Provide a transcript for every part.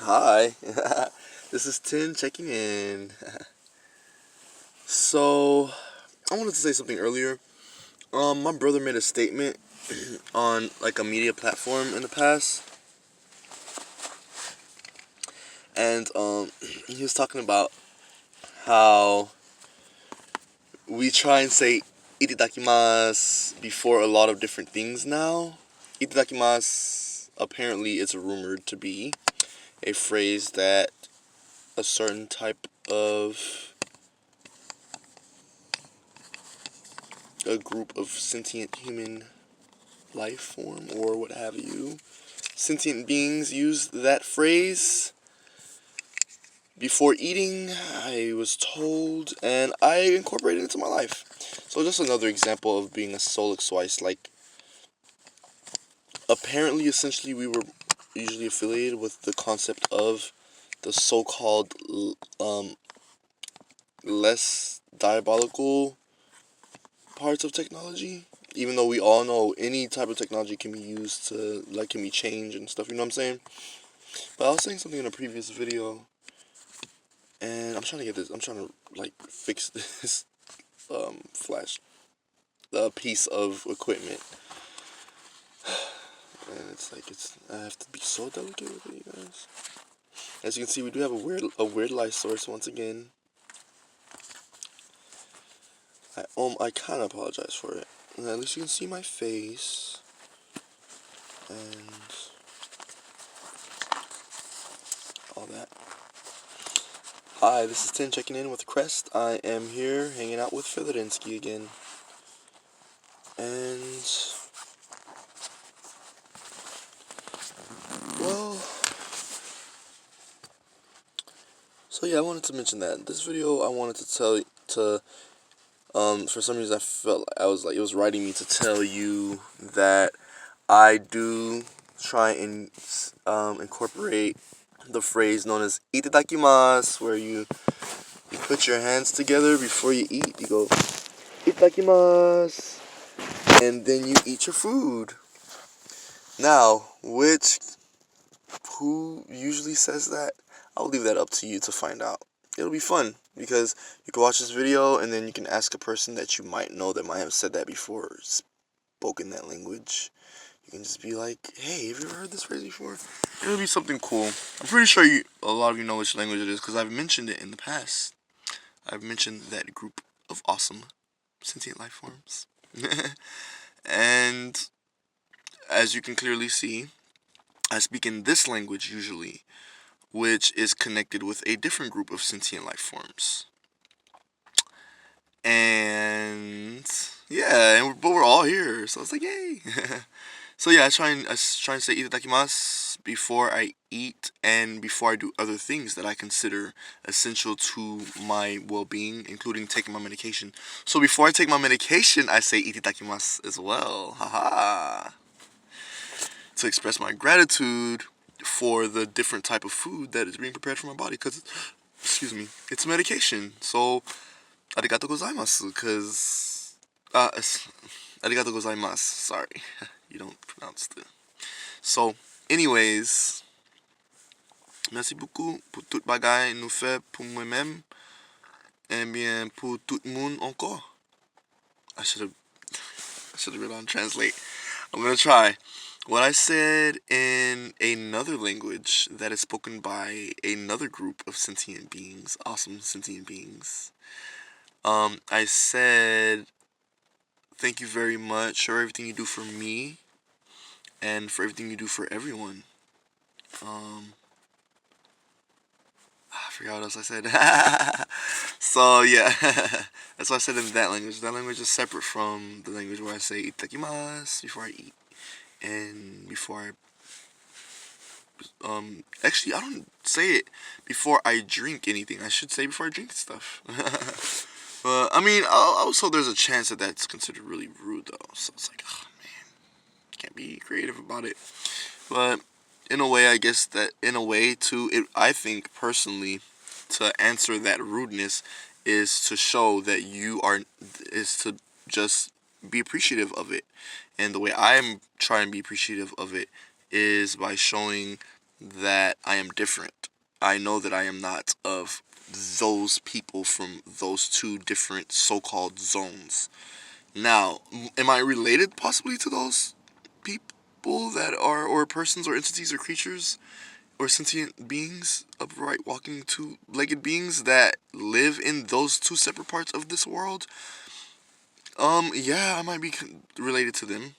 Hi, this is Tin checking in. So, I wanted to say something earlier. My brother made a statement on like a media platform in the past, and he was talking about how we try and say itadakimasu before a lot of different things now. Itadakimasu apparently is rumored to be a phrase that a certain type of a group of sentient human life form or what have you, sentient beings use that phrase before eating, I was told, and I incorporated it into my life. So just another example of being a soul swice. Like, apparently, essentially, we were usually affiliated with the concept of the so-called less diabolical parts of technology, even though we all know any type of technology can be used to, like, can be changed and stuff, you know what I'm saying? But I was saying something in a previous video, and I'm trying to get this, I'm trying to, like, fix this, flash, piece of equipment, and it's like, I have to be so delicate with it, you guys. As you can see, we do have a weird light source once again. I kind of apologize for it. And at least you can see my face, and all that. Hi, this is Tin checking in with Qrezt. I am here hanging out with Featherinsky again. And, well, so yeah, I wanted to mention that. This video, I wanted to tell you for some reason I felt like it was writing me to tell you that I do try and incorporate the phrase known as itadakimasu, where you put your hands together before you eat. You go itadakimasu, and then you eat your food. Now, who usually says that? I'll leave that up to you to find out. It'll be fun because you can watch this video and then you can ask a person that you might know that might have said that before, or spoken that language. You can just be like, hey, have you ever heard this phrase before? It'll be something cool. I'm pretty sure a lot of you know which language it is because I've mentioned it in the past. I've mentioned that group of awesome sentient life forms. And as you can clearly see, I speak in this language usually, which is connected with a different group of sentient life forms. And yeah, but we're all here, so it's like, yay. So yeah, I try and say itadakimasu before I eat and before I do other things that I consider essential to my well-being, including taking my medication. So before I take my medication, I say itadakimasu as well. Haha. To express my gratitude for the different type of food that is being prepared for my body, because, excuse me, it's medication. So, arigatou gozaimasu, because, arigatou gozaimasu, sorry, you don't pronounce the, so, anyways, merci beaucoup pour toute bagaille nous fait pour moi-même, et bien pour tout le monde encore. I should have read on translate. I'm gonna try. What I said in another language that is spoken by another group of sentient beings, awesome sentient beings, I said, thank you very much for everything you do for me and for everything you do for everyone. I forgot what else I said. So, yeah, that's what I said in that language. That language is separate from the language where I say itadakimasu before I eat and before actually, I don't say it before I drink anything. I should say before I drink stuff. But, I mean, also there's a chance that that's considered really rude, though. So it's like, oh, man, can't be creative about it. But, in a way, I guess that, in a way, too, I think, personally, to answer that rudeness is to show that is to just be appreciative of it. And the way I'm trying to be appreciative of it is by showing that I am different. I know that I am not of those people from those two different so-called zones. Now, am I related possibly to those people that are, or persons, or entities, or creatures, or sentient beings, upright walking two-legged beings that live in those two separate parts of this world? Yeah, I might be related to them.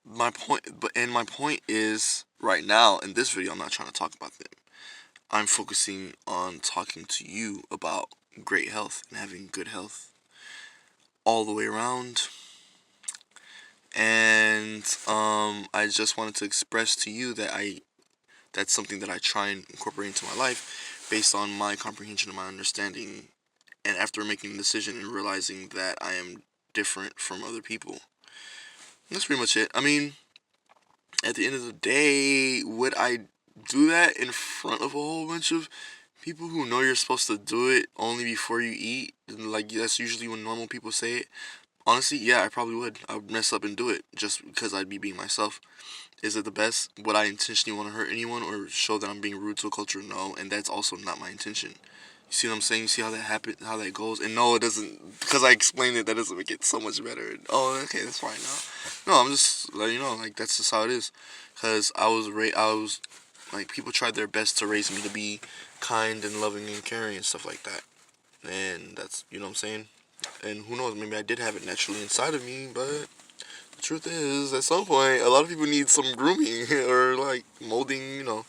My point is, right now in this video, I'm not trying to talk about them. I'm focusing on talking to you about great health and having good health all the way around. And I just wanted to express to you that that's something that I try and incorporate into my life based on my comprehension and my understanding, and after making a decision and realizing that I am different from other people. That's pretty much it. I mean, at the end of the day, would I do that in front of a whole bunch of people who know you're supposed to do it only before you eat? And like, that's usually when normal people say it. Honestly, yeah, I probably would. I would mess up and do it just because I'd be being myself. Is it the best? Would I intentionally want to hurt anyone or show that I'm being rude to a culture? No, and that's also not my intention. You see what I'm saying? You see how that happens, how that goes? And no, it doesn't, because I explained it, that doesn't make it so much better. Oh, okay, that's fine now. No, I'm just letting you know, like, that's just how it is. Because like, people tried their best to raise me to be kind and loving and caring and stuff like that. And that's, you know what I'm saying? And who knows, maybe I did have it naturally inside of me, but the truth is, at some point, a lot of people need some grooming or, like, molding, you know.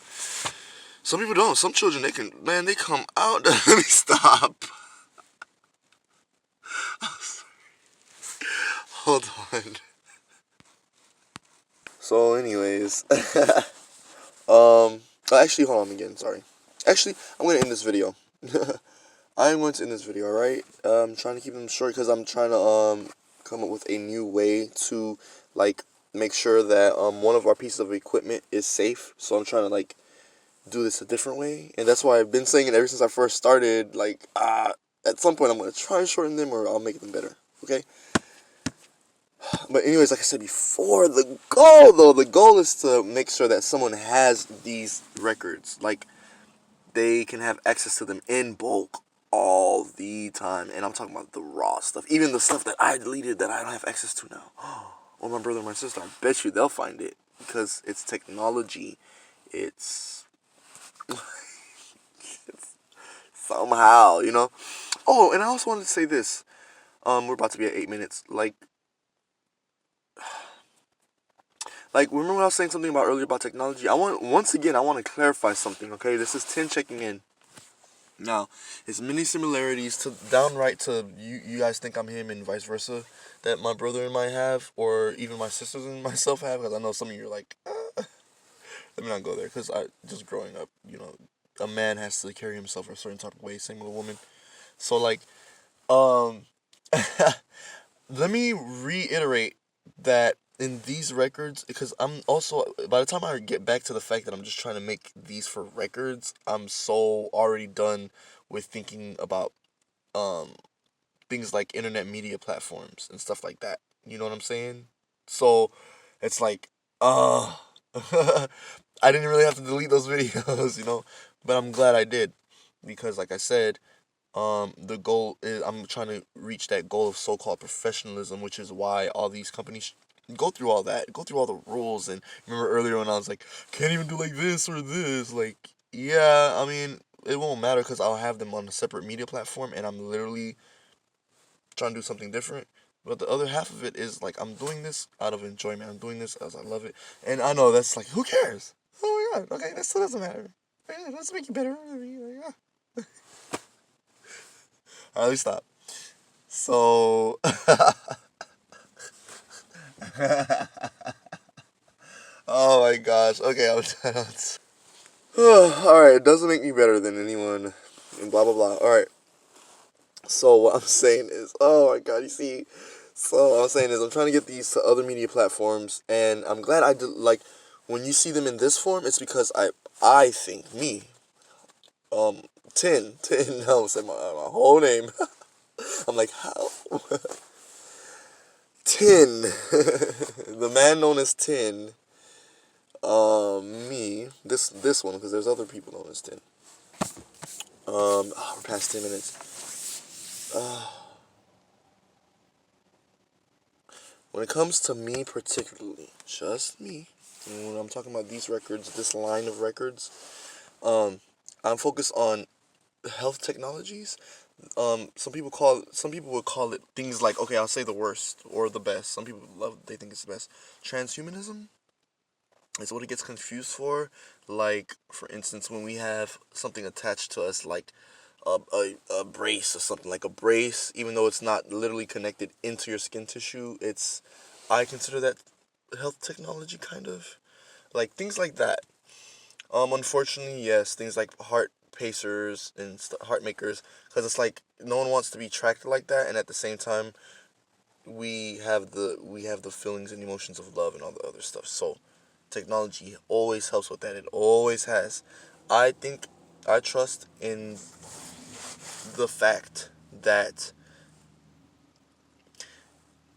Some people don't. Some children, they come out. Let me stop. Hold on. So, anyways, actually, hold on again. Sorry. Actually, I'm gonna end this video. I'm going to end this video. All right. I'm trying to keep them short because I'm trying to come up with a new way to, like, make sure that one of our pieces of equipment is safe. So I'm trying to, like, do this a different way, and that's why I've been saying it ever since I first started. Like, at some point I'm gonna try and shorten them, or I'll make them better. Okay. But anyways, like I said before, the goal is to make sure that someone has these records, like, they can have access to them in bulk all the time. And I'm talking about the raw stuff, even the stuff that I deleted that I don't have access to now. Or my brother and my sister, I bet you they'll find it because it's technology. It's somehow, you know. Oh, and I also wanted to say this. We're about to be at 8 minutes. Remember when I was saying something about earlier about technology? Once again, I want to clarify something. Okay, this is 10 checking in. Now, it's many similarities to downright to you guys think I'm him and vice versa that my brother and I have, or even my sisters and myself have. Because I know some of you are like, let me not go there. Because I just growing up, you know, a man has to carry himself a certain type of way. Same with a woman. So like, um, let me reiterate that in these records, because I'm also, by the time I get back to the fact that I'm just trying to make these for records, I'm so already done with thinking about um things like internet media platforms and stuff like that. You know what I'm saying? So it's like, I didn't really have to delete those videos, you know, but I'm glad I did, because like I said, the goal is I'm trying to reach that goal of so-called professionalism, which is why all these companies go through all that, go through all the rules. And remember earlier when I was like, can't even do like this or this, like, yeah, I mean, it won't matter because I'll have them on a separate media platform, and I'm literally trying to do something different. But the other half of it is like, I'm doing this out of enjoyment. I'm doing this as I love it, and I know that's like, who cares? Oh my god, okay, that still doesn't matter. Yeah, let's make it better. Yeah. Alright, let me stop. So, oh my gosh. Okay, I'm done. Alright, it doesn't make me better than anyone, and blah blah blah. Alright, so what I'm saying is, oh my god, you see, so what I'm saying is, I'm trying to get these to other media platforms, and I'm glad I did, like, when you see them in this form, it's because I think, me, 10, no, I said my whole name. I'm like, how? 10, the man known as 10, Me, this one, because there's other people on this 10. We're past 10 minutes. When it comes to me particularly, just me, and when I'm talking about these records, this line of records, I'm focused on health technologies. Some people would call it things like, okay, I'll say the worst or the best. Some people they think it's the best. Transhumanism is what it gets confused for. Like, for instance, when we have something attached to us, like a brace or something, like a brace, even though it's not literally connected into your skin tissue, I consider that health technology, kind of. Like, things like that. Unfortunately, yes, things like heart pacers and heart makers, because it's like no one wants to be tracked like that, and at the same time, we have the feelings and emotions of love and all the other stuff. So, technology always helps with that. It always has. I think I trust in the fact that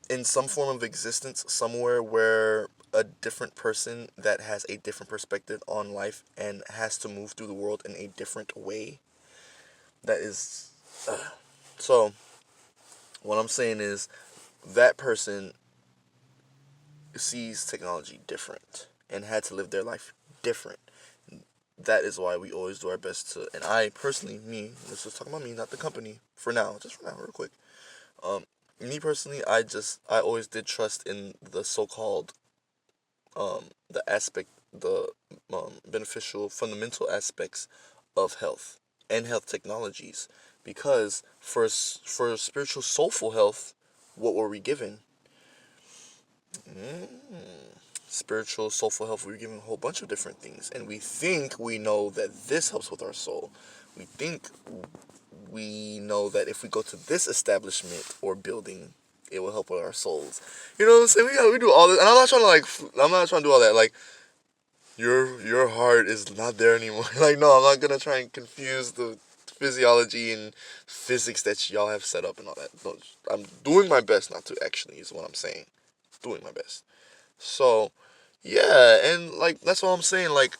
in some form of existence, somewhere where a different person that has a different perspective on life and has to move through the world in a different way, that is. So, what I'm saying is that person sees technology different and had to live their life different. That is why we always do our best to, and I personally, this is talking about me, not the company, for now, just for now, real quick. Me personally, I always did trust in the so-called, the beneficial, fundamental aspects of health and health technologies, because for spiritual, soulful health, what were we given? Spiritual, soulful health, we were given a whole bunch of different things, and we think we know that this helps with our soul. We think we know that if we go to this establishment or building, it will help with our souls. You know what I'm saying? We do all this, and I'm not trying to do all that. Like, your heart is not there anymore. Like, no, I'm not gonna try and confuse the physiology and physics that y'all have set up and all that. No, I'm doing my best not to, actually, is what I'm saying. Doing my best. So, yeah, and like that's what I'm saying. Like,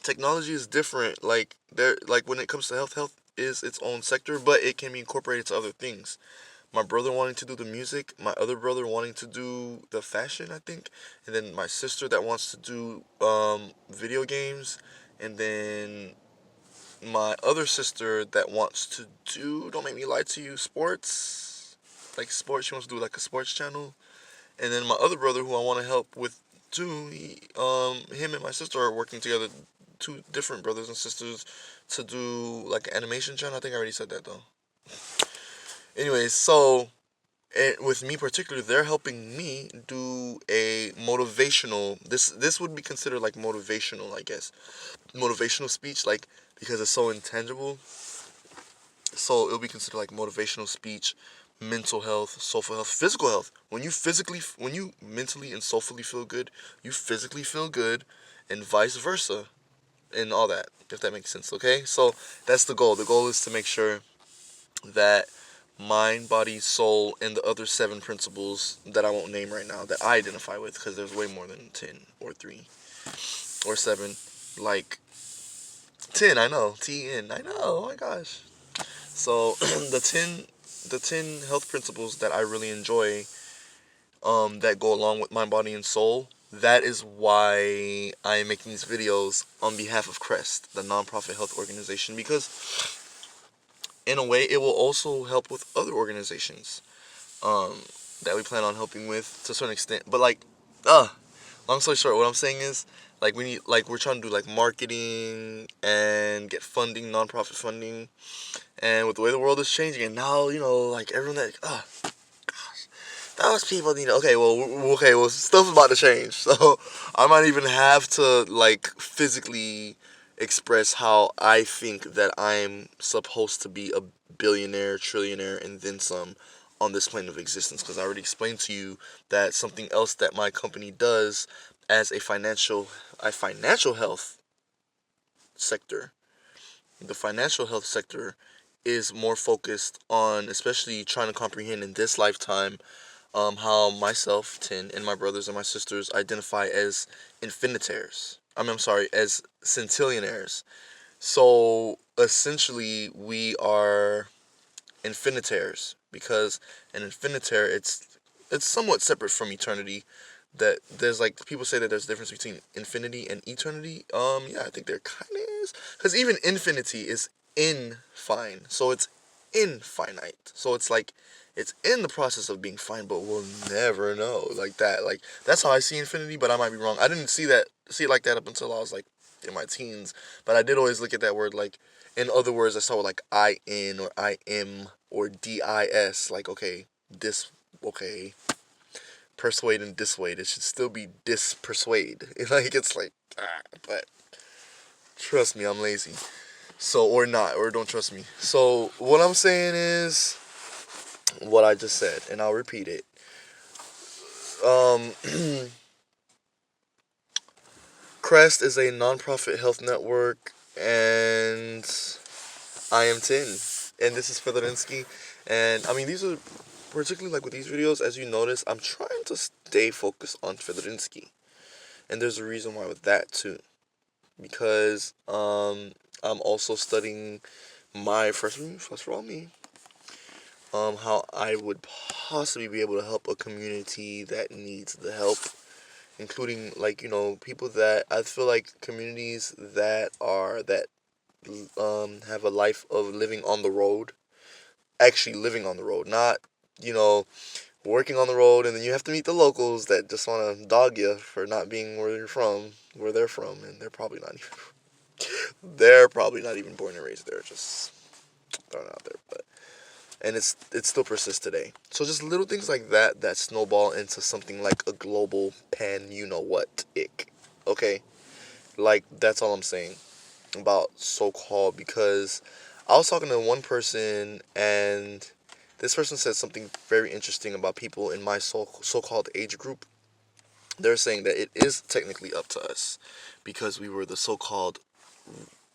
technology is different. Like when it comes to health is its own sector, but it can be incorporated to other things. My brother wanting to do the music, my other brother wanting to do the fashion, I think, and then my sister that wants to do video games, and then my other sister that wants to do, don't make me lie to you, sports, like sports. She wants to do like a sports channel, and then my other brother who I want to help with too. Him and my sister are working together, two different brothers and sisters, to do like an animation channel. I think I already said that though. Anyways, so with me particularly, they're helping me do a motivational. This would be considered like motivational, I guess, motivational speech, like, because it's so intangible. So it'll be considered like motivational speech, mental health, soulful health, physical health. When you mentally and soulfully feel good, you physically feel good, and vice versa, and all that. If that makes sense, okay? So that's the goal. The goal is to make sure that mind, body, soul, and the other 7 principles that I won't name right now that I identify with, because there's way more than 10 or 3 or 7. Like 10, I know. TN, I know. Oh my gosh. So the ten health principles that I really enjoy, that go along with my body and soul. That is why I am making these videos on behalf of Qrezt, the nonprofit health organization, because in a way it will also help with other organizations um, that we plan on helping with to a certain extent. But like, long story short, what I'm saying is, like, we're trying to do like marketing and get funding, nonprofit funding, and with the way the world is changing, and now, like, everyone that, those people need. Okay, well, stuff's about to change, so I might even have to like physically express how I think that I'm supposed to be a billionaire, trillionaire, and then some on this plane of existence. Because I already explained to you that something else that my company does as a financial health sector. The financial health sector is more focused on, especially trying to comprehend in this lifetime, how myself, Tin, and my brothers and my sisters identify as infinitaires. I'm sorry, as centillionaires. So essentially, we are infinitaires because an infinitaire, it's somewhat separate from eternity. That there's like people say that there's a difference between infinity and eternity. Yeah, I think there kind of is, because even infinity is infine, so it's infinite. So it's like it's in the process of being fine, but we'll never know like that. Like that's how I see infinity, but I might be wrong. I didn't see it like that up until I was like in my teens, but I did always look at that word like in other words. I saw like I N or I M or DIS. Like okay, this okay persuade and dissuade. It should still be dispersuade. Like it's like, but trust me, I'm lazy. So or not, or don't trust me. So what I'm saying is what I just said, and I'll repeat it. Um, Qrezt is a nonprofit health network, and I am Tin, and this is Featherinsky, and I mean these are particularly like with these videos. As you notice, I'm trying to stay focused on Featherinsky, and there's a reason why with that too. Because I'm also studying my first of all me how I would possibly be able to help a community that needs the help, including like people that I feel like communities that have a life of living on the road, actually living on the road, not you know working on the road, and then you have to meet the locals that just want to dog you for not being where they're from, and they're probably not even born and raised there, just thrown out there. But and it still persists today. So just little things like that snowball into something like a global pan, ick. Okay, like that's all I'm saying about so-called, because I was talking to one person, and this person said something very interesting about people in my so-called age group. They're saying that it is technically up to us because we were the so-called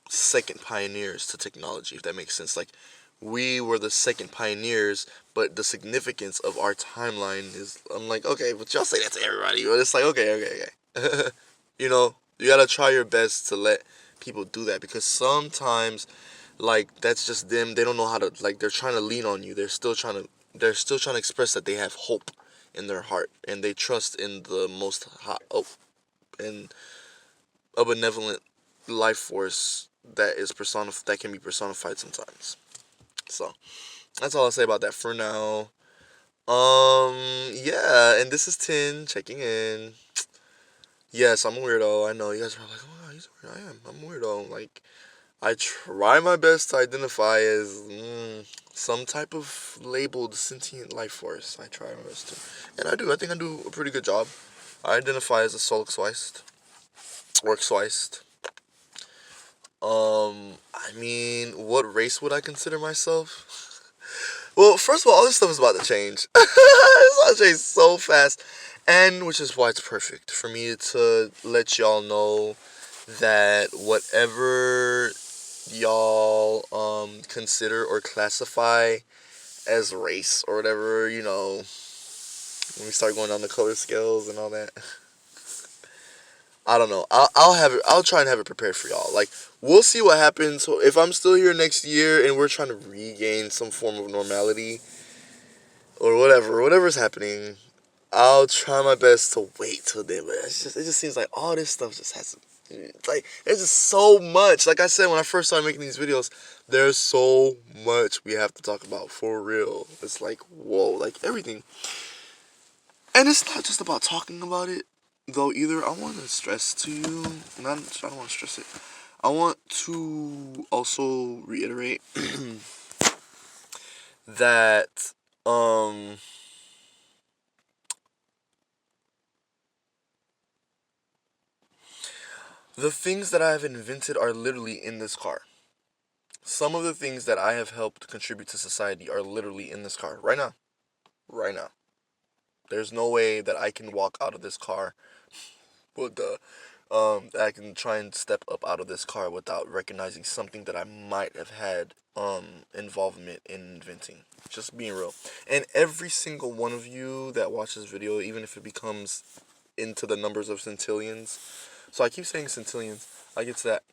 second pioneers to technology, if that makes sense. Like, we were the second pioneers, but the significance of our timeline is, I'm like, okay, but y'all say that to everybody. But it's like, okay. You gotta try your best to let people do that, because sometimes, like, that's just them. They don't know how to, like, they're trying to lean on you. They're still trying to express that they have hope in their heart, and they trust in the most high, and a benevolent life force that can be personified sometimes. So that's all I'll say about that for now. Yeah, and this is Tin checking in. Yes, I'm a weirdo. I know you guys are like, oh, he's a weirdo. I'm a weirdo. Like, I try my best to identify as some type of labeled sentient life force. I try my best to, and I do. I think I do a pretty good job. I identify as a Solxweist, Orcsweist. I mean, what race would I consider myself? Well, first of all this stuff is about to change. It's about to change so fast, and which is why it's perfect for me to let y'all know that whatever y'all consider or classify as race or whatever, when we start going down the color scales and all that. I don't know. I'll have it. I'll try and have it prepared for y'all. Like, we'll see what happens. So if I'm still here next year and we're trying to regain some form of normality or whatever's happening, I'll try my best to wait till then. But it just seems like all this stuff just has to, like, there's just so much. Like I said when I first started making these videos, there's so much we have to talk about for real. It's like, whoa, like everything. And it's not just about talking about it, though, either. I want to stress to you, I don't want to stress it. I want to also reiterate that, the things that I have invented are literally in this car. Some of the things that I have helped contribute to society are literally in this car. Right now. Right now. There's no way that I can walk out of this car with that I can try and step up out of this car without recognizing something that I might have had involvement in inventing. Just being real. And every single one of you that watches this video, even if it becomes into the numbers of centillions, so I keep saying centillions, I get to that.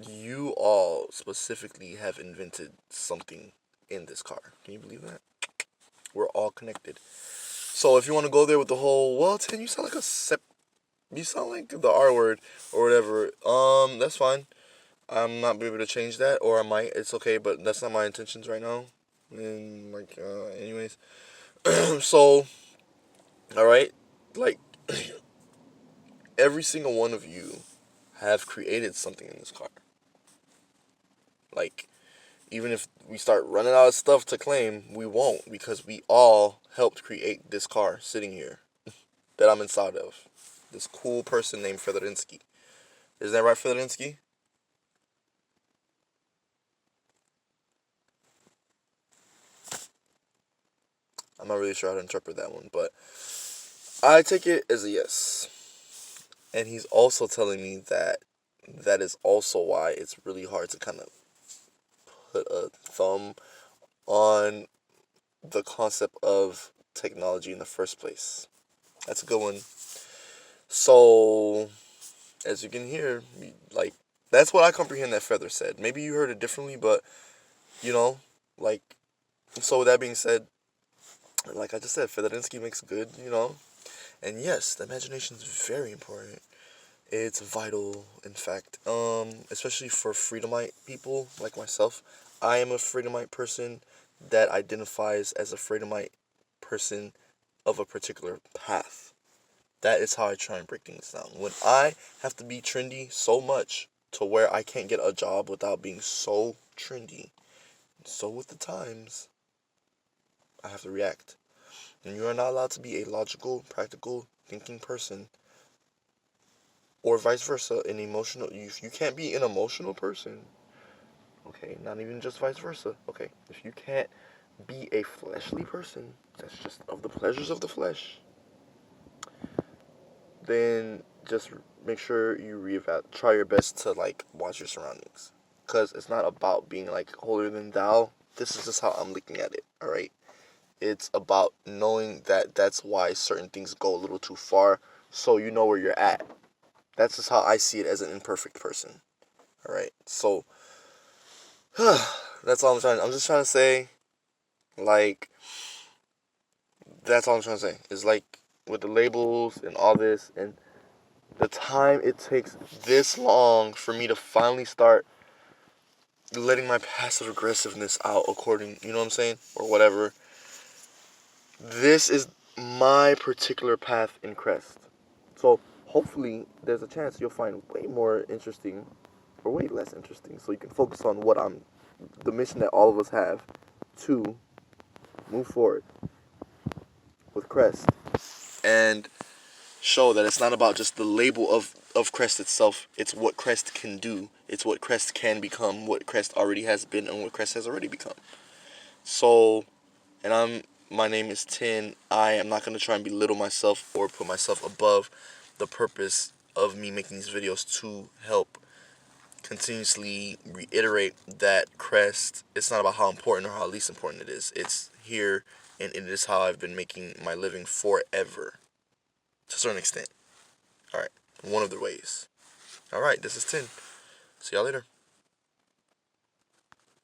You all specifically have invented something in this car. Can you believe that? We're all connected. So if you want to go there with the whole, well, Tim, you sound like you sound like the R word or whatever. That's fine. I'm not be able to change that, or I might. It's okay, but that's not my intentions right now. And like, anyways. So, all right, like every single one of you have created something in this car. Like, even if we start running out of stuff to claim, we won't, because we all helped create this car sitting here that I'm inside of. This cool person named Featherinsky. Is that right, Featherinsky? I'm not really sure how to interpret that one, but I take it as a yes. And he's also telling me that that is also why it's really hard to kind of put a thumb on the concept of technology in the first place. That's a good one. So, as you can hear, like, that's what I comprehend that Feather said. Maybe you heard it differently, but, you know, like, so with that being said, like I just said, Featherinsky makes good, you know. And yes, the imagination is very important. It's vital, in fact, especially for Freedomite people like myself. I am a Freedomite person that identifies as a Freedomite person of a particular path. That is how I try and break things down. When I have to be trendy so much to where I can't get a job without being so trendy, so with the times, I have to react. And you are not allowed to be a logical, practical, thinking person, or vice versa, an emotional. You can't be an emotional person. Okay, not even just vice versa. Okay, if you can't be a fleshly person, that's just of the pleasures of the flesh, then just make sure you try your best to like watch your surroundings, because it's not about being like holier than thou. This is just how I'm looking at it. All right, it's about knowing that that's why certain things go a little too far, so you know where you're at. That's just how I see it as an imperfect person. All right, so that's all I'm trying. I'm just trying to say, like, that's all I'm trying to say. Is like with the labels and all this, and the time it takes this long for me to finally start letting my passive aggressiveness out, according, you know what I'm saying, or whatever. This is my particular path in Qrezt. So hopefully, there's a chance you'll find way more interesting, or way less interesting, so you can focus on the mission that all of us have to move forward with Qrezt, and show that it's not about just the label of Qrezt itself. It's what Qrezt can do. It's what Qrezt can become, what Qrezt already has been, and what Qrezt has already become. So, and my name is Tin. I am not going to try and belittle myself or put myself above the purpose of me making these videos to help continuously reiterate that Qrezt, it's not about how important or how least important it is. It's here, and it is how I've been making my living forever, to a certain extent. Alright, one of the ways. Alright, this is Tin. See y'all later.